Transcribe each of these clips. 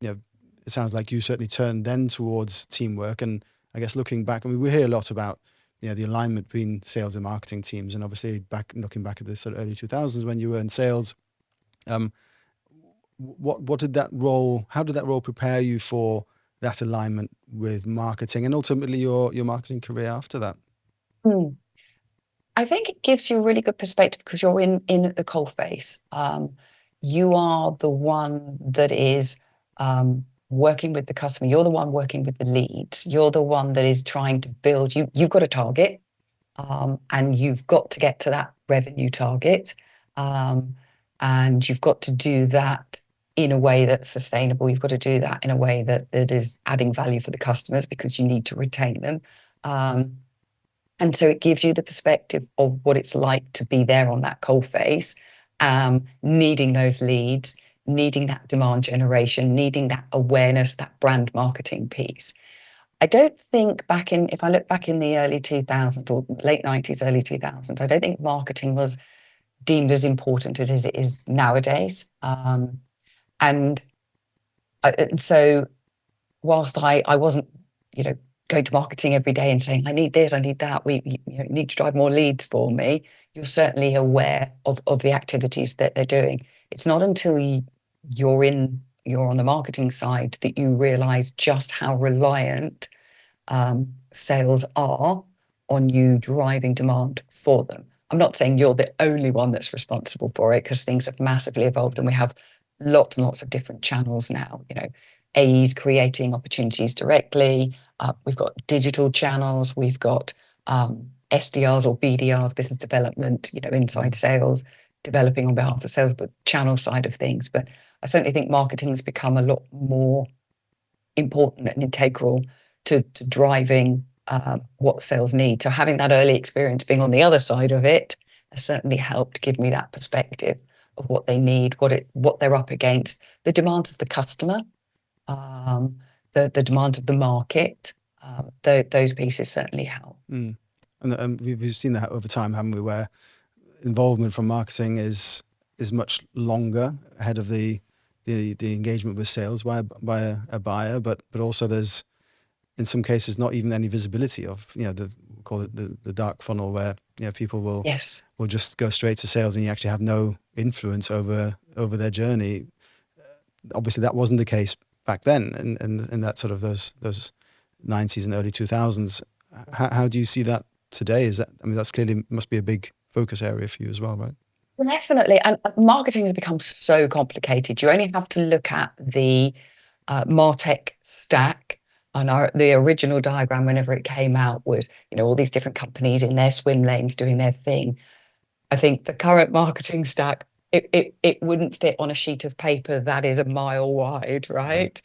it sounds like you certainly turned then towards teamwork. And I guess looking back, I mean, we hear a lot about, the alignment between sales and marketing teams. And obviously looking back at the sort of early 2000s when you were in sales, what did that role, how did that role prepare you for that alignment with marketing and ultimately your marketing career after that? I think it gives you a really good perspective because you're in the coalface. You are the one that is working with the customer. You're the one working with the leads. You're the one that is trying to build. You've got a target, and you've got to get to that revenue target, and you've got to do that in a way that's sustainable. You've got to do that in a way that is adding value for the customers because you need to retain them. And so it gives you the perspective of what it's like to be there on that coalface, needing those leads, needing that demand generation, needing that awareness, that brand marketing piece. I don't think if I look back in the early 2000s or late 90s, early 2000s, I don't think marketing was deemed as important as it is nowadays. And so whilst I wasn't, going to marketing every day and saying, I need this, I need that, we need to drive more leads for me, you're certainly aware of the activities that they're doing. It's not until you're on the marketing side that you realize just how reliant sales are on you driving demand for them. I'm not saying you're the only one that's responsible for it because things have massively evolved and we have lots and lots of different channels now, AEs creating opportunities directly. We've got digital channels. We've got SDRs or BDRs, business development, inside sales, developing on behalf of sales, but channel side of things. But I certainly think marketing has become a lot more important and integral to driving what sales need. So having that early experience being on the other side of it has certainly helped give me that perspective of what they need, what they're up against, the demands of the customer, the demands of the market. Those pieces certainly help. And we've seen that over time, haven't we, where involvement from marketing is much longer ahead of the engagement with sales by a buyer, but also there's in some cases not even any visibility of call it the dark funnel where people will just go straight to sales and you actually have no influence over their journey. Obviously that wasn't the case back then in that sort of those 90s and early 2000s. How do you see that today? That's clearly must be a big focus area for you as well, right? Definitely. And marketing has become so complicated. You only have to look at the martech stack. And the original diagram, whenever it came out, was all these different companies in their swim lanes doing their thing. I think the current marketing stack, it wouldn't fit on a sheet of paper that is a mile wide, right?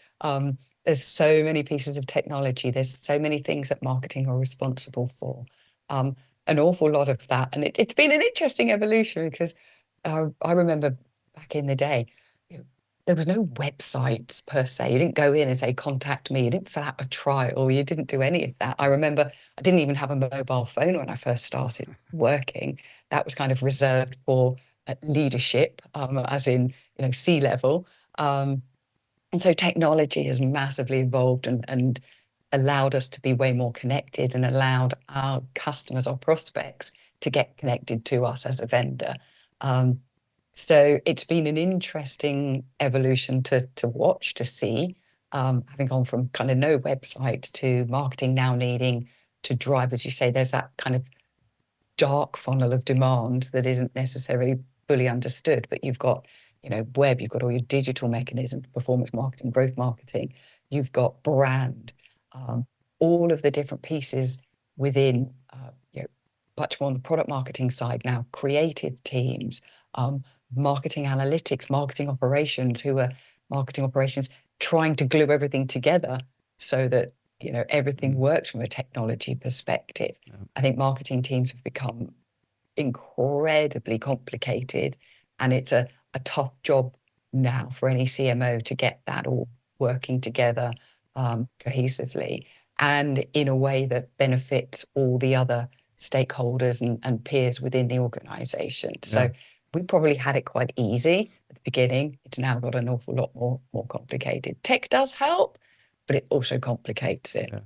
There's so many pieces of technology. There's so many things that marketing are responsible for. An awful lot of that. And it's been an interesting evolution because I remember back in the day, there was no websites per se. You didn't go in and say, contact me. You didn't fill out a trial. You didn't do any of that. I remember I didn't even have a mobile phone when I first started working. That was kind of reserved for leadership, as in, C-level. And so technology has massively evolved and allowed us to be way more connected and allowed our customers or prospects to get connected to us as a vendor. So it's been an interesting evolution to watch, to see, having gone from kind of no website to marketing now needing to drive, as you say, there's that kind of dark funnel of demand that isn't necessarily fully understood, but you've got, web, you've got all your digital mechanisms, performance marketing, growth marketing, you've got brand, all of the different pieces within, much more on the product marketing side now, creative teams, marketing analytics, marketing operations, trying to glue everything together so that everything works from a technology perspective. I think marketing teams have become incredibly complicated, and it's a tough job now for any CMO to get that all working together cohesively and in a way that benefits all the other stakeholders and peers within the organization. So we probably had it quite easy at the beginning. It's now got an awful lot more complicated. Tech does help, but it also complicates it. Yeah.